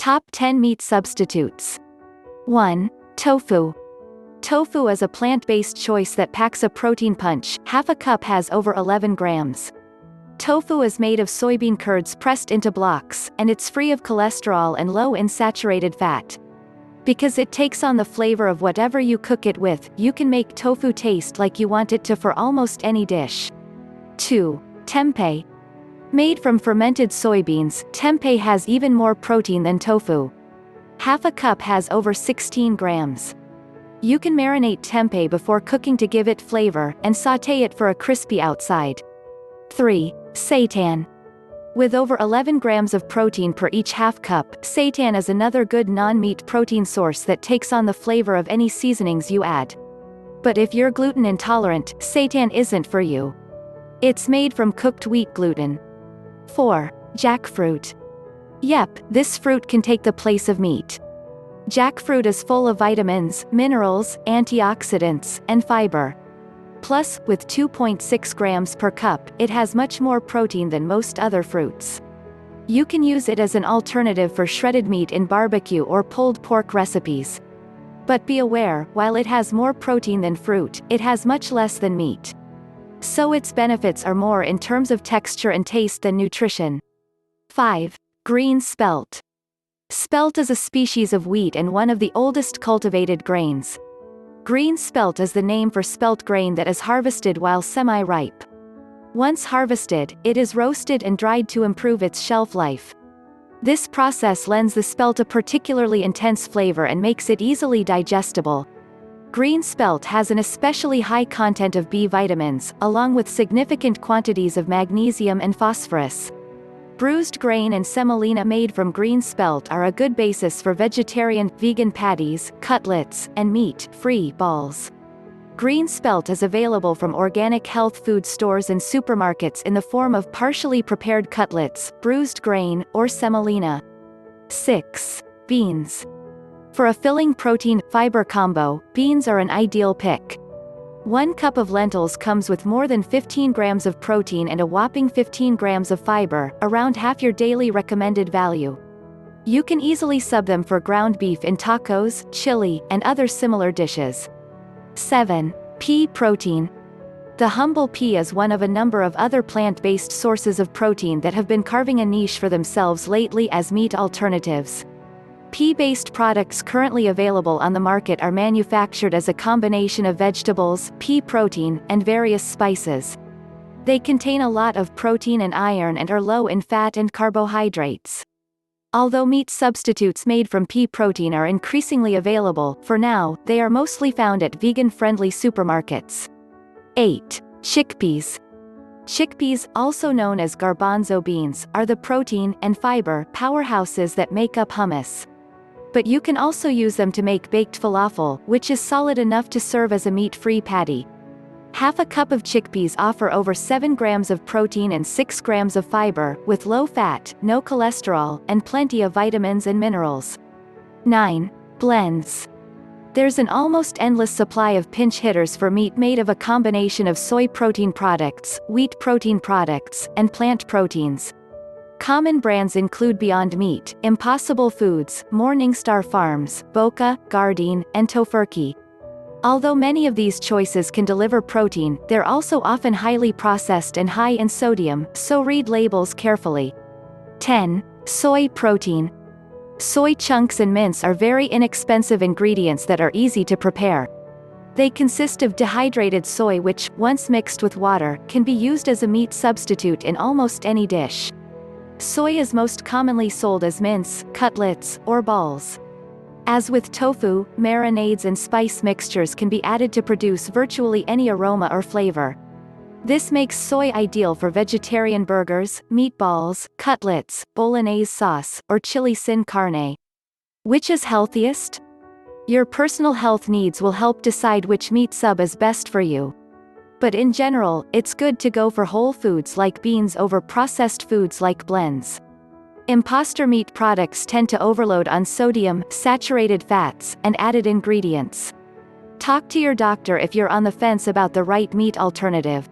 Top 10 meat substitutes. 1. Tofu. Tofu is a plant-based choice that packs a protein punch. Half a cup has over 11 grams. Tofu is made of soybean curds pressed into blocks, and it's free of cholesterol and low in saturated fat. Because it takes on the flavor of whatever you cook it with, you can make tofu taste like you want it to for almost any dish. 2. Tempeh. Made from fermented soybeans, tempeh has even more protein than tofu. Half a cup has over 16 grams. You can marinate tempeh before cooking to give it flavor, and sauté it for a crispy outside. 3. Seitan. With over 11 grams of protein per each half cup, seitan is another good non-meat protein source that takes on the flavor of any seasonings you add. But if you're gluten intolerant, seitan isn't for you. It's made from cooked wheat gluten. 4. Jackfruit. Yep, this fruit can take the place of meat. Jackfruit is full of vitamins, minerals, antioxidants, and fiber. Plus, with 2.6 grams per cup, it has much more protein than most other fruits. You can use it as an alternative for shredded meat in barbecue or pulled pork recipes. But be aware, while it has more protein than fruit, it has much less than meat. So its benefits are more in terms of texture and taste than nutrition. 5. Green spelt. Spelt is a species of wheat and one of the oldest cultivated grains. Green spelt is the name for spelt grain that is harvested while semi-ripe. Once harvested, it is roasted and dried to improve its shelf life. This process lends the spelt a particularly intense flavor and makes it easily digestible. Green spelt has an especially high content of B vitamins, along with significant quantities of magnesium and phosphorus. Bruised grain and semolina made from green spelt are a good basis for vegetarian, vegan patties, cutlets, and meat-free balls. Green spelt is available from organic health food stores and supermarkets in the form of partially prepared cutlets, bruised grain, or semolina. 6. Beans. For a filling protein-fiber combo, beans are an ideal pick. 1 cup of lentils comes with more than 15 grams of protein and a whopping 15 grams of fiber, around half your daily recommended value. You can easily sub them for ground beef in tacos, chili, and other similar dishes. 7. Pea protein. The humble pea is one of a number of other plant-based sources of protein that have been carving a niche for themselves lately as meat alternatives. Pea-based products currently available on the market are manufactured as a combination of vegetables, pea protein, and various spices. They contain a lot of protein and iron and are low in fat and carbohydrates. Although meat substitutes made from pea protein are increasingly available, for now, they are mostly found at vegan-friendly supermarkets. 8. Chickpeas. Chickpeas, also known as garbanzo beans, are the protein and fiber powerhouses that make up hummus. But you can also use them to make baked falafel, which is solid enough to serve as a meat-free patty. Half a cup of chickpeas offer over 7 grams of protein and 6 grams of fiber, with low fat, no cholesterol, and plenty of vitamins and minerals. 9. Blends. There's an almost endless supply of pinch hitters for meat made of a combination of soy protein products, wheat protein products, and plant proteins. Common brands include Beyond Meat, Impossible Foods, Morningstar Farms, Boca, Gardein, and Tofurky. Although many of these choices can deliver protein, they're also often highly processed and high in sodium, so read labels carefully. 10. Soy protein. Soy chunks and mince are very inexpensive ingredients that are easy to prepare. They consist of dehydrated soy which, once mixed with water, can be used as a meat substitute in almost any dish. Soy is most commonly sold as mince, cutlets, or balls. As with tofu, marinades and spice mixtures can be added to produce virtually any aroma or flavor. This makes soy ideal for vegetarian burgers, meatballs, cutlets, bolognese sauce, or chili sin carne. Which is healthiest? Your personal health needs will help decide which meat sub is best for you. But in general, it's good to go for whole foods like beans over processed foods like blends. Imposter meat products tend to overload on sodium, saturated fats, and added ingredients. Talk to your doctor if you're on the fence about the right meat alternative.